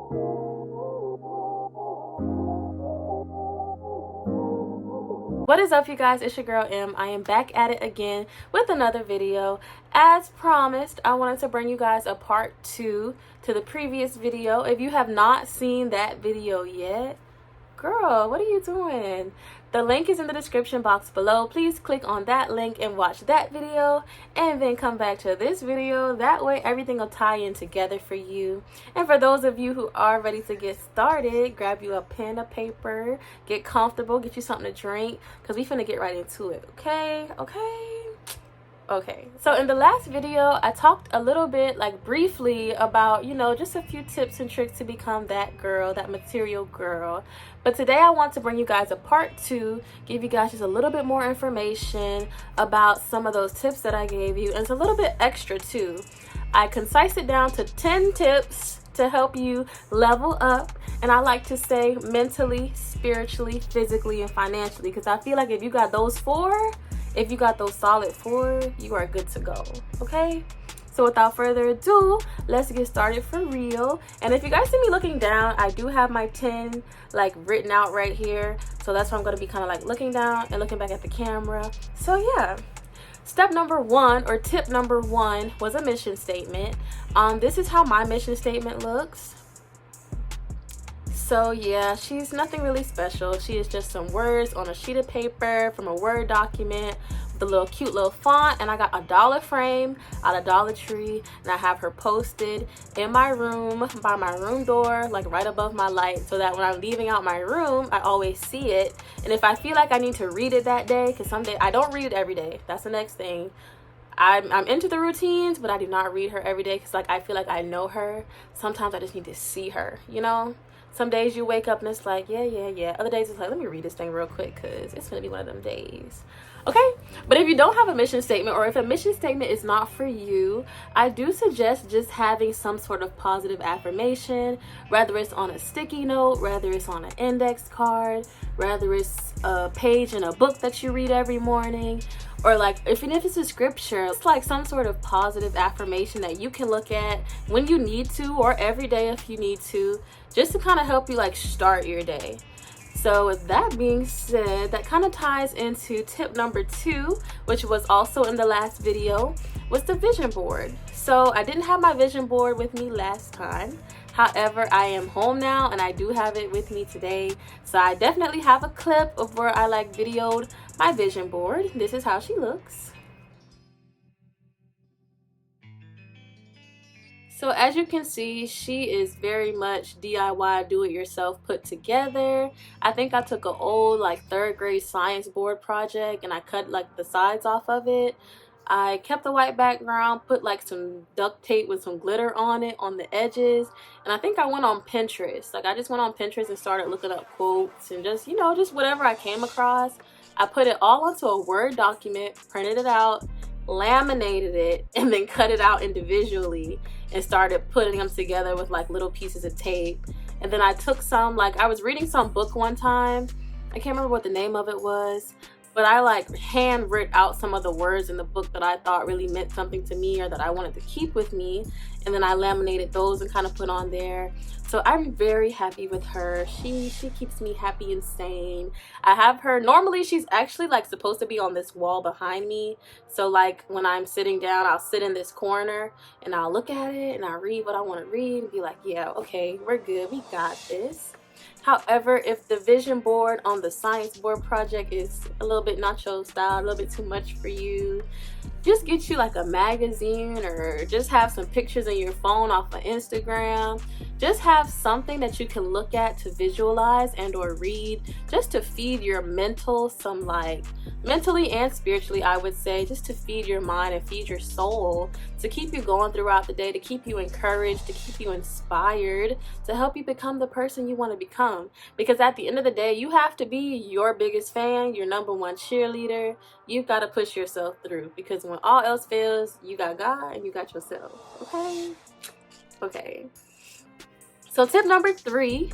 What is up, you guys? It's your girl M. I am back at it again with another video. As promised, I wanted to bring you guys a part 2 to the previous video. If you have not seen that video yet, girl, what are you doing? The link is in the description box below. Please click on that link and watch that video, and then come back to this video. That way everything will tie in together for you. And for those of you who are ready to get started, grab you a pen, a paper, get comfortable, get you something to drink, because we finna get right into it. Okay, so in the last video, I talked a little bit, like briefly, about, you know, just a few tips and tricks to become that girl, that material girl. But today I want to bring you guys a part 2, give you guys just a little bit more information about some of those tips that I gave you, and it's a little bit extra too. I concised it down to 10 tips to help you level up, and I like to say mentally, spiritually, physically, and financially, because I feel like if you got those 4, if you got those solid 4, you are good to go. Okay, so without further ado, let's get started for real. And if you guys see me looking down, I do have my 10 like written out right here, so that's why I'm going to be kind of like looking down and looking back at the camera. So yeah, step number 1, or tip number 1, was a mission statement. This is how my mission statement looks. So yeah, she's nothing really special. She is just some words on a sheet of paper from a Word document with a little cute little font, and I got a dollar frame out of Dollar Tree, and I have her posted in my room by my room door, like right above my light, so that when I'm leaving out my room, I always see it. And if I feel like I need to read it that day, because someday I don't read it every day, that's the next thing. I'm into the routines, but I do not read her every day, because like I feel like I know her. Sometimes I just need to see her, you know. Some days you wake up and it's like, yeah. Other days it's like, let me read this thing real quick, because it's going to be one of them days. Okay? But if you don't have a mission statement, or if a mission statement is not for you, I do suggest just having some sort of positive affirmation, whether it's on a sticky note, whether it's on an index card, whether it's a page in a book that you read every morning, or like even if it's a scripture, it's like some sort of positive affirmation that you can look at when you need to, or every day if you need to, just to kind of help you like start your day. So with that being said, that kind of ties into tip number 2, which was also in the last video, was the vision board. So I didn't have my vision board with me last time. However, I am home now and I do have it with me today. So I definitely have a clip of where I like videoed my vision board. This is how she looks. So as you can see, she is very much DIY, do-it-yourself, put together. I think I took an old like 3rd grade science board project and I cut like the sides off of it. I kept the white background, put like some duct tape with some glitter on it on the edges, and I think I went on Pinterest. Like I just went on Pinterest and started looking up quotes and just, you know, just whatever I came across. I put it all onto a Word document, printed it out, laminated it, and then cut it out individually and started putting them together with like little pieces of tape. And then I took some, like I was reading some book one time, I can't remember what the name of it was, but I like hand writ out some of the words in the book that I thought really meant something to me or that I wanted to keep with me, and then I laminated those and kind of put on there. So I'm very happy with her. She keeps me happy and sane. I have her, normally she's actually like supposed to be on this wall behind me. So like when I'm sitting down, I'll sit in this corner and I'll look at it and I'll read what I want to read and be like, yeah, okay, we're good, we got this. However, if the vision board on the science board project is a little bit nacho style, a little bit too much for you, just get you like a magazine, or just have some pictures in your phone off of Instagram. Just have something that you can look at to visualize and or read, just to feed your mental some, like mentally and spiritually, I would say, just to feed your mind and feed your soul, to keep you going throughout the day, to keep you encouraged, to keep you inspired, to help you become the person you want to become. Because at the end of the day, you have to be your biggest fan, your #1 cheerleader. You've got to push yourself through, because when all else fails, you got God and you got yourself. Okay. So tip number 3,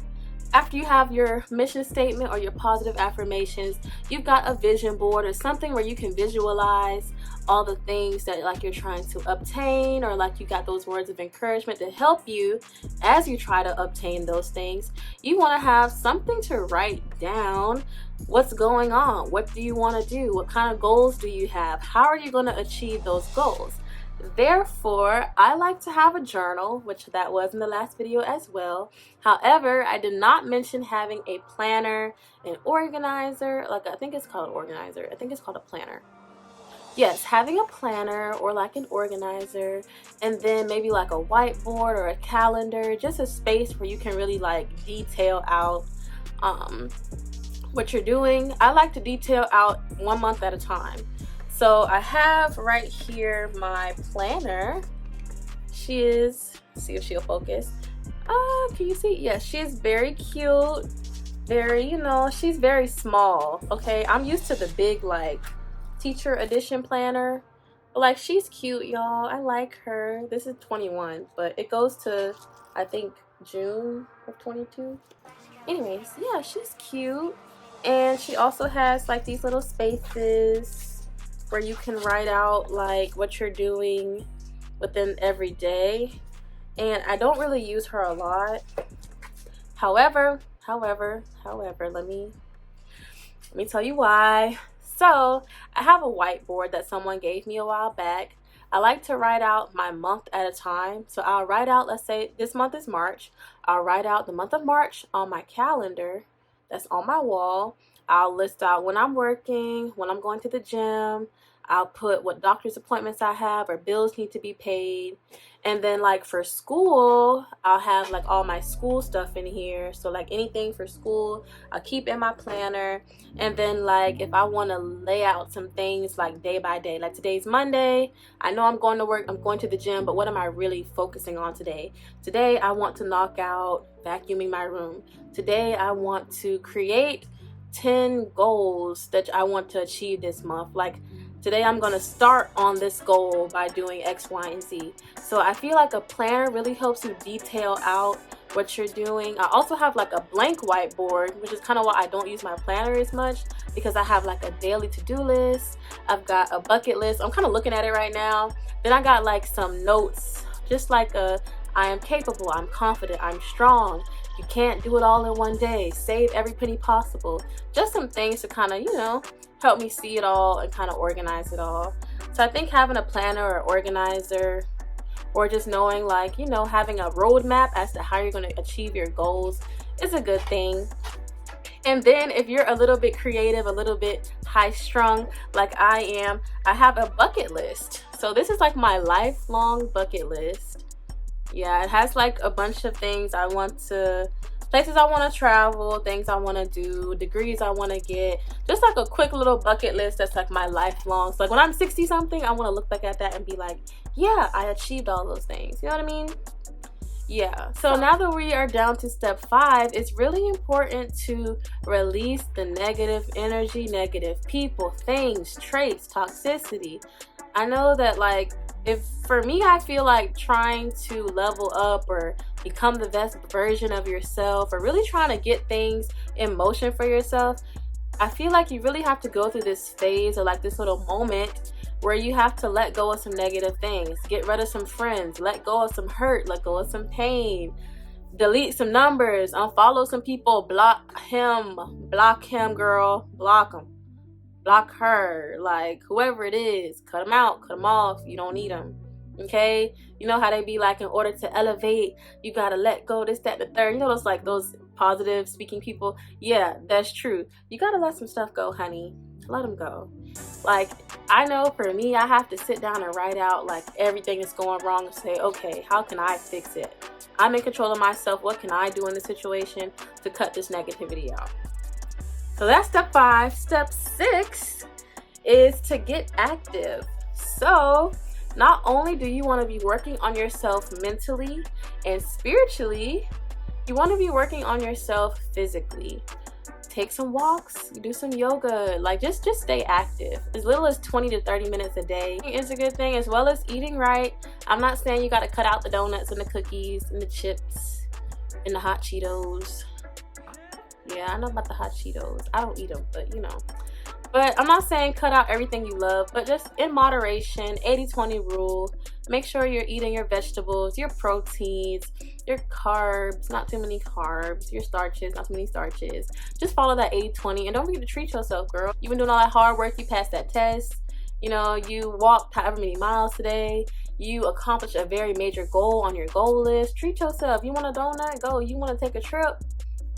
after you have your mission statement or your positive affirmations, you've got a vision board or something where you can visualize all the things that like you're trying to obtain, or like you got those words of encouragement to help you as you try to obtain those things. You want to have something to write down. What's going on? What do you want to do? What kind of goals do you have? How are you going to achieve those goals? Therefore, I like to have a journal, which that was in the last video as well. However, I did not mention having a planner, an organizer. Like, I think it's called an organizer. I think it's called a planner. Yes, having a planner or like an organizer, and then maybe like a whiteboard or a calendar, just a space where you can really like detail out what you're doing. I like to detail out 1 month at a time. So I have right here my planner. She is, let's see if she'll focus. Can you see? Yes, she is very cute. Very, you know, she's very small. Okay, I'm used to the big like teacher edition planner, but like she's cute, y'all. I like her. This is 21, but it goes to I think June of 22. Anyways, yeah, she's cute. And she also has like these little spaces where you can write out like what you're doing within every day. And I don't really use her a lot. However, let me tell you why. So I have a whiteboard that someone gave me a while back. I like to write out my month at a time. So I'll write out, let's say this month is March. I'll write out the month of March on my calendar that's on my wall. I'll list out when I'm working, when I'm going to the gym. I'll put what doctor's appointments I have or bills need to be paid. And then like for school, I'll have like all my school stuff in here. So like anything for school, I'll keep in my planner. And then like if I want to lay out some things like day by day, like today's Monday, I know I'm going to work, I'm going to the gym, but what am I really focusing on today? Today I want to knock out vacuuming my room. Today I want to create 10 goals that I want to achieve this month. Like today I'm going to start on this goal by doing X, Y, and Z. So I feel like a planner really helps you detail out what you're doing. I also have like a blank whiteboard, which is kind of why I don't use my planner as much, because I have like a daily to-do list. I've got a bucket list. I'm kind of looking at it right now. Then I got like some notes, just like I am capable, I'm confident, I'm strong. You can't do it all in one day. Save every penny possible. Just some things to kind of, you know, help me see it all and kind of organize it all. So I think having a planner or organizer, or just knowing like, you know, having a roadmap as to how you're going to achieve your goals is a good thing. And then if you're a little bit creative, a little bit high strung like I am, I have a bucket list. So this is like my lifelong bucket list. Yeah, it has like a bunch of things I want to, places I want to travel, things I want to do, degrees I want to get, just like a quick little bucket list that's like my lifelong. So like when I'm 60 something, I want to look back at that and be like, yeah, I achieved all those things. You know what I mean? Yeah, so now that we are down to step 5, it's really important to release the negative energy, negative people, things, traits, toxicity. I know that like, if for me, I feel like trying to level up or become the best version of yourself, or really trying to get things in motion for yourself, I feel like you really have to go through this phase or like this little moment where you have to let go of some negative things, get rid of some friends, let go of some hurt, let go of some pain, delete some numbers, unfollow some people, block him, girl, block him. Block her, like whoever it is, cut them out, cut them off. You don't need them. Okay, you know how they be like, in order to elevate you gotta let go this, that, the third. You know those like those positive speaking people. Yeah, that's true. You gotta let some stuff go, honey. Let them go. Like I know for me, I have to sit down and write out like everything that's going wrong and say, okay, how can I fix it? I'm in control of myself. What can I do in this situation to cut this negativity out? So that's step 5. Step 6 is to get active. So not only do you want to be working on yourself mentally and spiritually, you want to be working on yourself physically. Take some walks, do some yoga, like just stay active. As little as 20 to 30 minutes a day is a good thing, as well as eating right. I'm not saying you got to cut out the donuts and the cookies and the chips and the hot Cheetos. Yeah, I know about the hot Cheetos. I don't eat them, but you know. But I'm not saying cut out everything you love, but just in moderation. 80-20 rule. Make sure you're eating your vegetables, your proteins, your carbs, not too many carbs, your starches, not too many starches. Just follow that 80-20, and don't forget to treat yourself, girl. You've been doing all that hard work, you passed that test, you know, you walked however many miles today, you accomplished a very major goal on your goal list. Treat yourself. You want a donut? Go. You want to take a trip?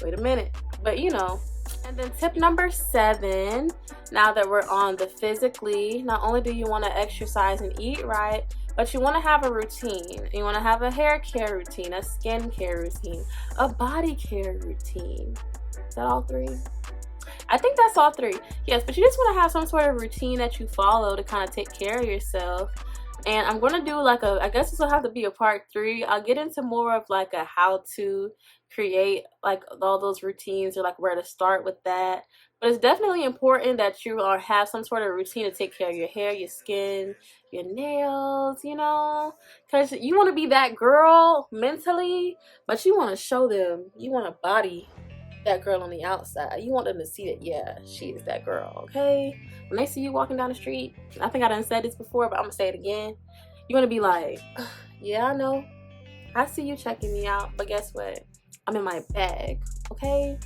Wait a minute. But you know. And then tip number 7, now that we're on the physically, not only do you want to exercise and eat right, but you want to have a routine. You want to have a hair care routine, a skin care routine, a body care routine. Is that all 3? I think that's all 3. Yes, but you just want to have some sort of routine that you follow to kind of take care of yourself. And I'm going to do like I guess this will have to be a part 3. I'll get into more of like a how to create like all those routines, or like where to start with that. But it's definitely important that you have some sort of routine to take care of your hair, your skin, your nails, you know, because you want to be that girl mentally, but you want to show them, you want to body that girl on the outside. You want them to see that, yeah, she is that girl, okay? When they see you walking down the street, I think I done said this before, but I'm gonna say it again. You're gonna be like, yeah, I know. I see you checking me out, but guess what? I'm in my bag, okay?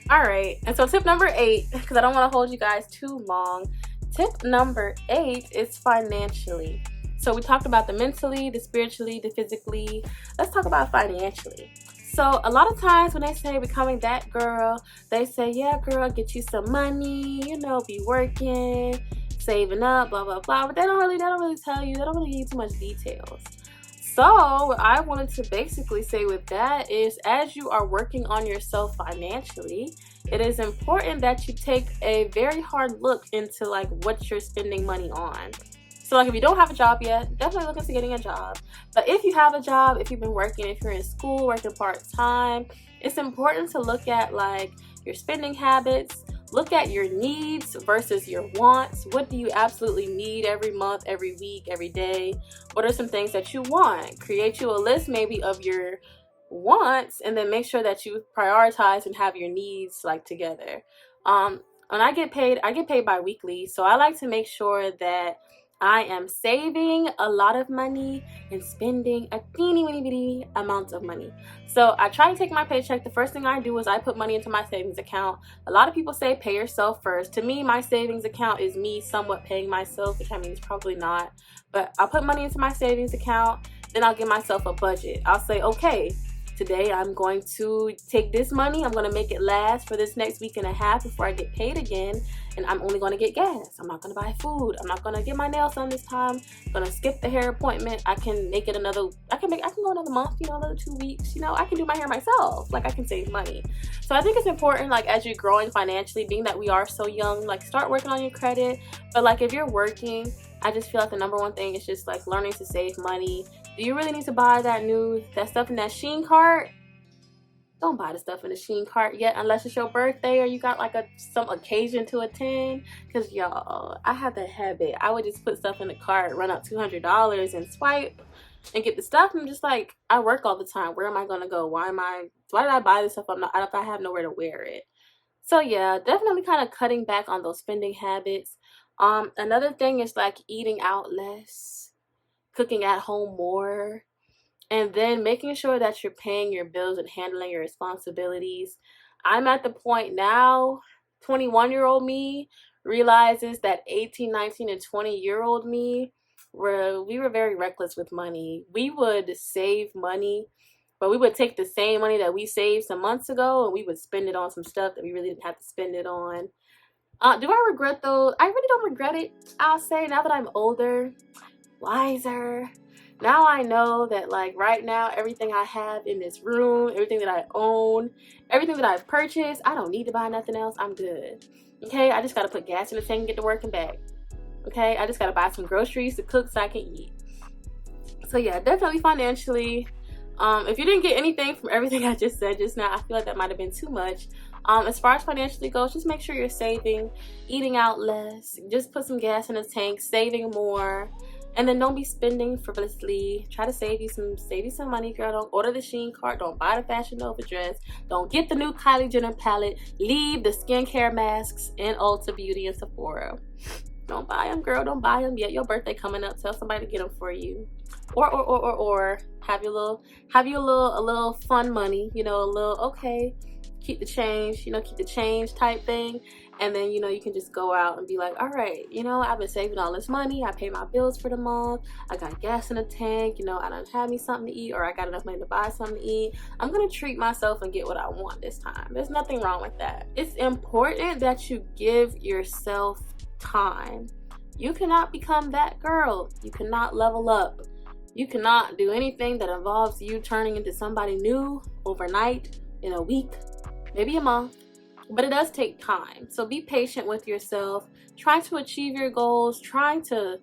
All right, and so tip number 8, because I don't want to hold you guys too long. Tip number 8 is financially. So we talked about the mentally, the spiritually, the physically. Let's talk about financially. So a lot of times when they say becoming that girl, they say, yeah, girl, get you some money, you know, be working, saving up, blah, blah, blah. But they don't really tell you, they don't really give you too much details. So what I wanted to basically say with that is, as you are working on yourself financially, it is important that you take a very hard look into like what you're spending money on. So like if you don't have a job yet, definitely look into getting a job. But if you have a job, if you've been working, if you're in school, working part-time, it's important to look at like your spending habits. Look at your needs versus your wants. What do you absolutely need every month, every week, every day? What are some things that you want? Create you a list maybe of your wants, and then make sure that you prioritize and have your needs like together. When I get paid bi-weekly, so I like to make sure that I am saving a lot of money and spending a teeny weeny bitty amount of money. So I try to take my paycheck. The first thing I do is I put money into my savings account. A lot of people say pay yourself first. To me, my savings account is me somewhat paying myself, which I mean is probably not. But I'll put money into my savings account. Then I'll give myself a budget. I'll say, okay, today I'm going to take this money, I'm going to make it last for this next week and a half before I get paid again, and I'm only going to get gas. I'm not going to buy food. I'm not going to get my nails done this time. I'm going to skip the hair appointment. I can make it I can go another month, you know, another 2 weeks, you know, I can do my hair myself. Like I can save money. So I think it's important, like as you're growing financially, being that we are so young, like start working on your credit. But like if you're working, I just feel like the number one thing is just like learning to save money. Do you really need to buy that stuff in that Shein cart? Don't buy the stuff in the Shein cart yet unless it's your birthday or you got like some occasion to attend. Because y'all, I have that habit. I would just put stuff in the cart, run up $200 and swipe and get the stuff. I'm just like, I work all the time. Where am I going to go? Why did I buy this stuff if I have nowhere to wear it? So yeah, definitely kind of cutting back on those spending habits. Another thing is like eating out less, cooking at home more, and then making sure that you're paying your bills and handling your responsibilities. I'm at the point now, 21-year-old me realizes that 18, 19, and 20-year-old me, we were very reckless with money. We would save money, but we would take the same money that we saved some months ago and we would spend it on some stuff that we really didn't have to spend it on. Do I regret though? I really don't regret it. I'll say now that I'm older, wiser, now I know that like right now, everything I have in this room, everything that I own, everything that I've purchased, I don't need to buy nothing else. I'm good. Okay, I just gotta put gas in the tank and get to work and back. Okay, I just gotta buy some groceries to cook so I can eat. So yeah, definitely financially. If you didn't get anything from everything I just said just now, I feel like that might have been too much. As far as financially goes, just make sure you're saving, eating out less, just put some gas in the tank, saving more, And then don't be spending frivolously. Try to save you some money, girl. Don't order the Shein cart. Don't buy the Fashion Nova dress. Don't get the new Kylie Jenner palette. Leave the skincare masks in Ulta Beauty and Sephora. Don't buy them, girl. Don't buy them yet. Your birthday coming up. Tell somebody to get them for you. Or have your little fun money. You know, a little, okay, keep the change. You know, keep the change type thing. And then, you know, you can just go out and be like, all right, you know, I've been saving all this money. I pay my bills for the month. I got gas in the tank. You know, I done had me something to eat, or I got enough money to buy something to eat. I'm going to treat myself and get what I want this time. There's nothing wrong with that. It's important that you give yourself time. You cannot become that girl. You cannot level up. You cannot do anything that involves you turning into somebody new overnight, in a week, maybe a month. But it does take time. So be patient with yourself. Try to achieve your goals. Trying to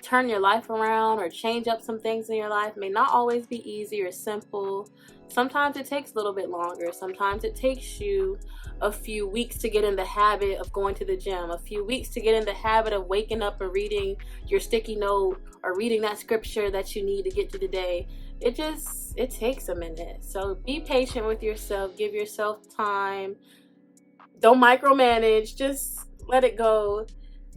turn your life around or change up some things in your life may not always be easy or simple. Sometimes it takes a little bit longer. Sometimes it takes you a few weeks to get in the habit of going to the gym, a few weeks to get in the habit of waking up and reading your sticky note or reading that scripture that you need to get through the day. It takes a minute. So be patient with yourself. Give yourself time. Don't micromanage. Just let it go.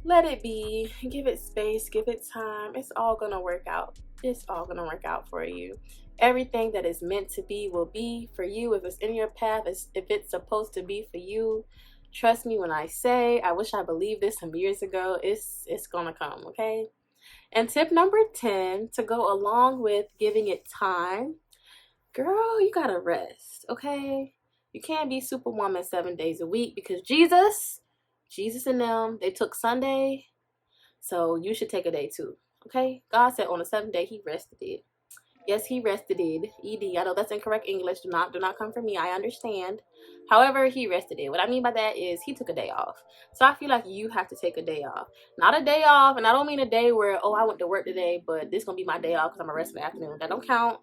Let it be. Give it space. Give it time. It's all going to work out. It's all going to work out for you. Everything that is meant to be will be for you. If it's in your path, if it's supposed to be for you, trust me when I say, I wish I believed this some years ago. It's going to come, okay? And tip number 10, to go along with giving it time, girl, you got to rest, okay? You can't be Superwoman 7 days a week, because Jesus and them, they took Sunday, so you should take a day too, okay? God said on the 7th day, he rested it. Yes, he rested it. ED. I know that's incorrect English. Do not come for me. I understand. However, he rested it. What I mean by that is he took a day off. So I feel like you have to take a day off. Not a day off, and I don't mean a day where, oh, I went to work today, but this is going to be my day off because I'm going to rest in the afternoon. That don't count.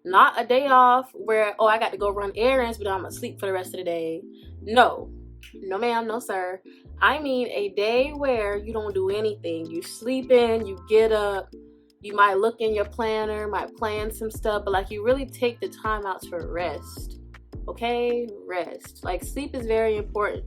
Not a day off where, oh, I got to go run errands, but I'm going to sleep for the rest of the day. No. No, ma'am. No, sir. I mean a day where you don't do anything. You sleep in, you get up. You might look in your planner, might plan some stuff, but like you really take the time out to rest. Okay? Rest. Like sleep is very important.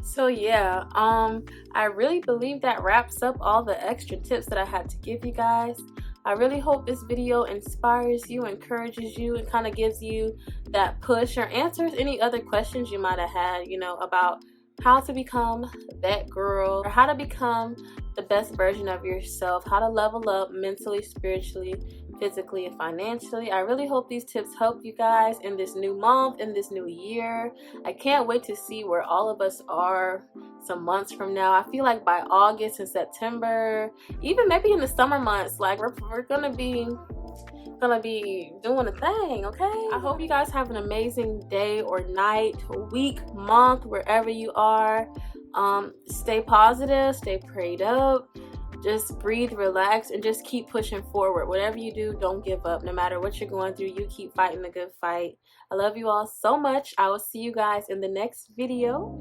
So yeah, I really believe that wraps up all the extra tips that I had to give you guys. I really hope this video inspires you, encourages you, and kind of gives you that push or answers any other questions you might have had, you know, about how to become that girl, or how to become the best version of yourself, how to level up mentally, spiritually, physically, and financially. I really hope these tips help you guys in this new month, in this new year. I can't wait to see where all of us are some months from now. I feel like by August and September, even maybe in the summer months, like we're gonna be doing a thing, okay? I hope you guys have an amazing day or night, week, month, wherever you are. Stay positive, stay prayed up, just breathe, relax, and just keep pushing forward. Whatever you do, don't give up. No matter what you're going through, you keep fighting the good fight. I love you all so much. I will see you guys in the next video.